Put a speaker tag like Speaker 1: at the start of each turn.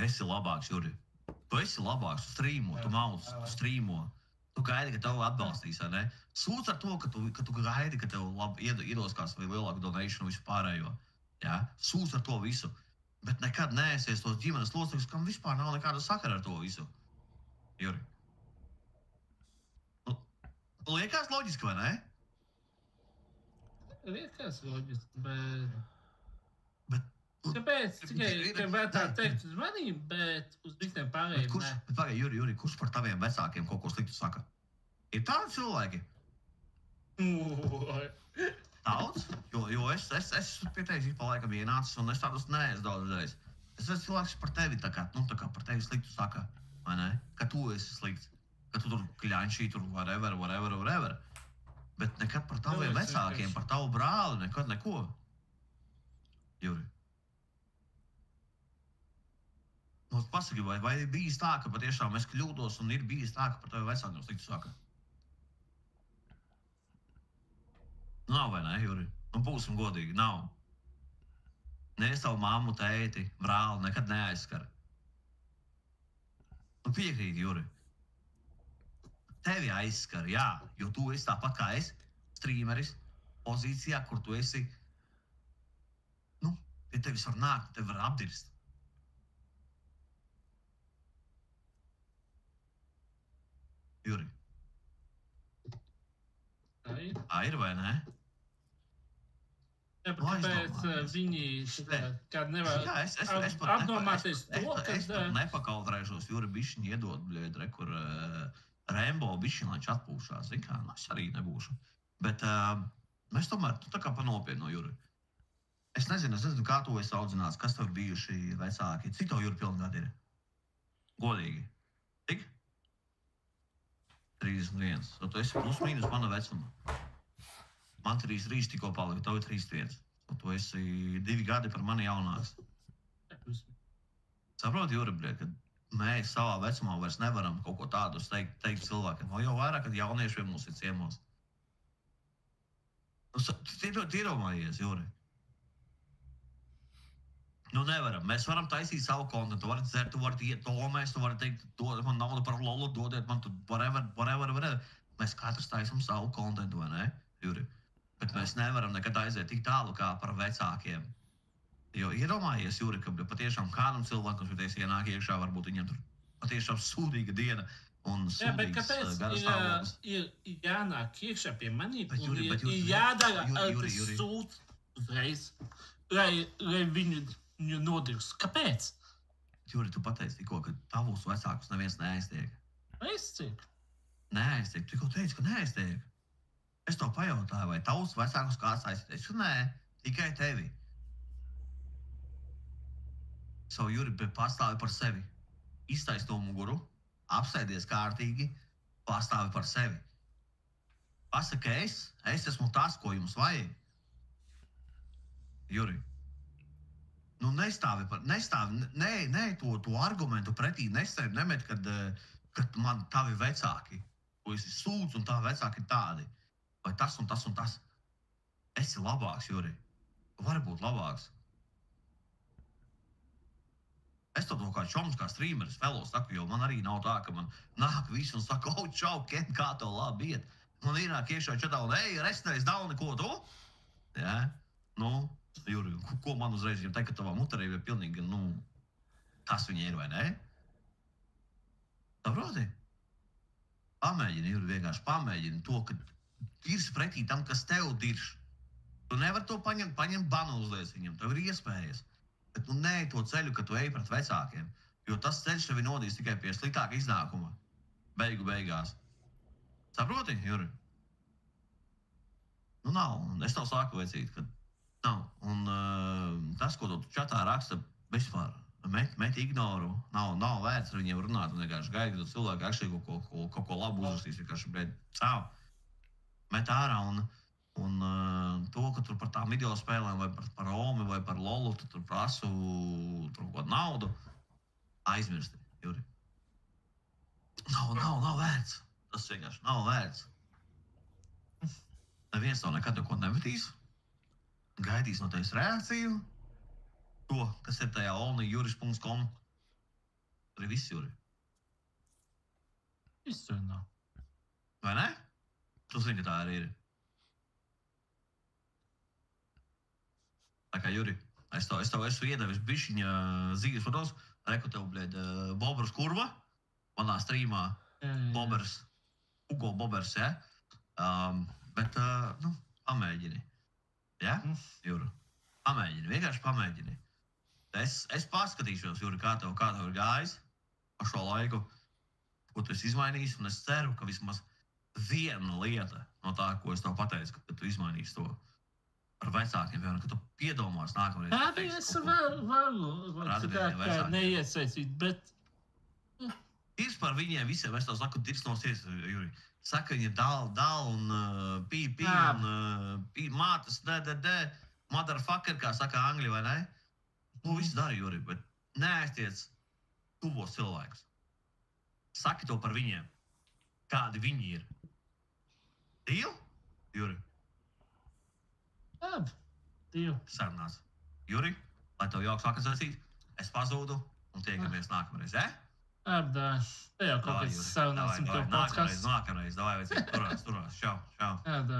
Speaker 1: esi labāks, Juri. Tu esi labāks, tu strīmo, tu mauc, tu strīmo. Tu gaidi, ka tev atbalstīs, vai ne? Sūdz ar to, ka tu gaidi, ka tev iedos kāds vai lielāku donation visu pārējo. Ja? Sūdz ar to visu. Bet nekad neesies tos ģimenes locekļus, kam vispār nav nekāda sakara ar to visu. Juri. Liekas loģiski, vai ne?
Speaker 2: Liekas loģiski, bet... Kāpēc? Tikai vērtāk teikt uz manīm, bet uz visiem pārējiem ne.
Speaker 1: Bet pagaid, Juri, kurš par taviem vecākiem kaut ko sliktu saka? Ir tādi cilvēki? Daudz? Jo es pieteicis pa laikam ienācis, un es tādus neesmu daudzreiz. Es esmu cilvēks par tevi tā kā par tevi sliktu saka, vai ne? Ka tu esi slikts, ka tu tur kļaņšī, tur whatever. Bet nekad par taviem vecākiem, par tavu brāli, nekad neko. Juri. Nu, pasaki, vai ir bijis tā, ka patiešām es kļūdos un ir bijis tā, ka par tevi vecākiem sliktu saka? Nav, vai ne, Juri? Nu, būsim godīgi, nav. Ne es tavu mammu, tēti, brāli nekad neaizskar. Nu, piekrīt, Juri. Tevi aizskar, jā, jo tu esi tāpat kā es, streameris, pozīcijā, kur tu esi, nu, pie tevis var nākt, tevi var apdirst. Juri. Ir vai ne?
Speaker 2: Jā, bet kāpēc viņi kād nevar apdomāties to, ka...
Speaker 1: Es pat nepakautrēšos, Juri bišķiņi iedod, bļēd, kur Rembo bišķiņ, lai viņš atpūšās. Zin kā, es arī nebūšu. Bet mēs tomēr, tu tā kā panopiedno, Juri. Es nezinu, kā tu esi audzināts, kas tev bijuši vecāki. Cik tev, Juri, pilngadi ir? Godīgi. Cik? 31. Tu esi plus mīnus mana vecuma. Man 33 tikko palika, tev ir 31. Tu esi 2 gadi par mani jaunāks. Saproti, Juri, ka mēs savā vecumā vairs nevaram kaut ko tādu teikt cilvēkiem. Jau vairāk, kad jaunieši pie mums ir ciemos. Tīromājies, Juri. Nu, nevaram. Mēs varam taisīt savu kontentu. Tu vari dzert, tu vari iet tomēs, tu vari teikt, dod man naudu par lolu, dodiet man tu whatever. Mēs katrs taisam savu kontentu, vai ne, Juri? Bet mēs nevaram nekad aiziet tik tālu kā par vecākiem. Jo iedomājies, Juri, ka patiešām kādam cilvēkam šoties ienāk iekšā, varbūt viņam tur patiešām sūdīga diena un sūdīgs garas stāvoklis.
Speaker 2: Ir jānāk iekšā pie manī, un ir jādara tas sūds uzreiz, lai viņu nodirs. Kāpēc?
Speaker 1: Juri, tu pateici tikko, ka tavus vecākus neviens neaiztiek.
Speaker 2: Aiztiek?
Speaker 1: Neaiztiek. Tu tikko teici, ka neaiztiek. Es tev pajautāju, vai tavus vecākus kāds aiztiek. Nē, tikai tevi. Savu Juri, pastāvi par sevi. Iztais to muguru, apsēdies kārtīgi, pastāvi par sevi. Pasaka, es esmu tas, ko jums vajag. Juri. Nu, nestāvi, to argumentu pretī nemet, kad man tavi vecāki, ko esi sūdz un tavi vecāki ir tādi. Vai tas un tas un tas. Esi labāks, Juri. Vari būt labāks. Es to kā čoms, kā streameris, felos saku, jo man arī nav tā, ka man nāk visi un saka, čau, Ken, kā tev labi iet. Man ienāk iekšā čatā un, resnēs Dauni, ko tu? Jā, nu... Juri, ko man uzreiz viņam teikt, ka tavā mutarība ir pilnīgi, tas viņa ir, vai ne? Saproti? Pamēģini, Juri, vienkārši pamēģini to, ka dirsi pretī tam, kas tev dirš. Tu nevar to paņemt banu uzlies viņam, tev ir iespējas. Bet ne to ceļu, ka tu ej pret vecākiem, jo tas ceļš tevi nodīs tikai pie sliktāka iznākuma. Beigās. Saproti, Juri? Nu nav, un es tev sāku vecīt, ka nav. Un tas, ko tu čatā raksta, vispār met ignoru, nav vērts ar viņiem runāt un vienkārši gaida, ka cilvēki akšķi kaut ko labu uzrakstīs, vienkārši, caur, met ārā un to, ka tur par tām video spēlēm vai par Omi vai par Lolu, tur prasu tur kaut naudu, aizmirsti, Juri. Nav vērts. Tas vienkārši nav vērts. Neviens tev nekad neko nemetīs. Gaidīs no tevis reakciju, to, kas ir tajā onlyjuris.com, Arī viss, Juri.
Speaker 2: Viss tur nav.
Speaker 1: Vai ne? Tu zini, ka tā arī ir. Tā kā, Juri, es tev esmu iedevis bišķiņa zīves fotos, reku tev, bļed, Bobers kurva, manā strīmā, Bobers, Hugo Bobers, ja? Bet, nu, pamēģini. Ja, Juri? Pamēģini, vienkārši pamēģini. Es paskatīšos, Juri, kā tev ir gājis pa šo laiku, ko tu esi izmainījis, un es ceru, ka vismaz viena lieta no tā, ko es tev pateicu, ka tu izmainīsi to ar vecākiem, piemēram, ka tu piedomās nākamreiz.
Speaker 2: Arī es varu neiesaistīt, bet...
Speaker 1: Tirs par viņiem visiem, es tev saku, tirs no sirds, Juri. Saka, viņa dal un pī un mātas, motherfucker, kā saka angļi, vai ne? Tu visu dari, Juri, bet neaiztiec tuvos cilvēkus. Saki to par viņiem, kādi viņi ir. Deal, Juri?
Speaker 2: Labi, deal.
Speaker 1: Sarunāts. Juri, lai tev jauks vakars aizīt, es pazūdu un tiekamies nākamreiz,
Speaker 2: Labi, te jau kaut kāds sarunāsim tev podcasts.
Speaker 1: Nākamreiz, davai, turās, čau.
Speaker 2: Labi.